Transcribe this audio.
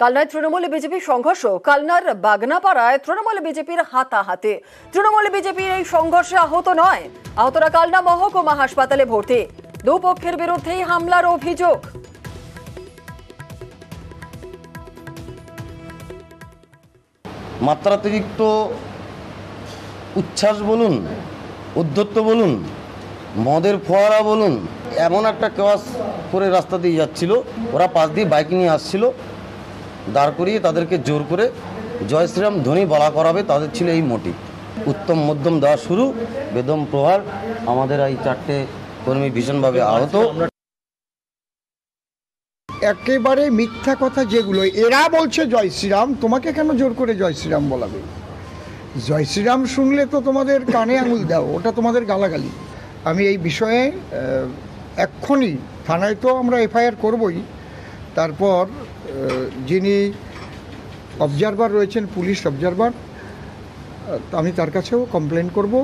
কালনায় Trinamool BJP সংঘর্ষ। কালনার বাগনাপাড়ায় তৃণমূল বিজেপির হাতাহাতি। তৃণমূল বিজেপির এই সংঘর্ষে আহত নয়, আহতরা কালনা মহকুমা হাসপাতালে ভর্তি। দুপক্ষের বিরুদ্ধেই হামলার অভিযোগ। মাত্রাতিরিক্ত উচ্ছ্বাস বলুন, উদ্ধত্ত বলুন, মদের ফোয়ারা বলুন, এমন একটা কেওয়াস করে রাস্তা দিয়ে যাচ্ছিল। ওরা পাশ দিয়ে বাইক নিয়ে আসছিল, দাঁড় করিয়ে তাদেরকে জোর করে জয় শ্রীরাম ধ্বনি বলা করাবে, তাদের ছিল এই মোটিভ। উত্তম মধ্যম দেওয়া শুরু, বেদম প্রহার। আমাদের এই 4টে কর্মী ভীষণভাবে আহত। একেবারে মিথ্যা কথা যেগুলো এরা বলছে জয় শ্রীরাম, তোমাকে কেন জোর করে জয় শ্রীরাম বলাবে? জয় শ্রীরাম শুনলে তো তোমাদের কানে আঙুল দাও, ওটা তোমাদের গালাগালি। আমি এই বিষয়ে এক্ষুনি থানায় তো আমরা এফআইআর করবই, তারপর যিনি অবজারভার রয়েছেন, পুলিশ অবজারভার, আমি তার কাছেও কমপ্লেন করব।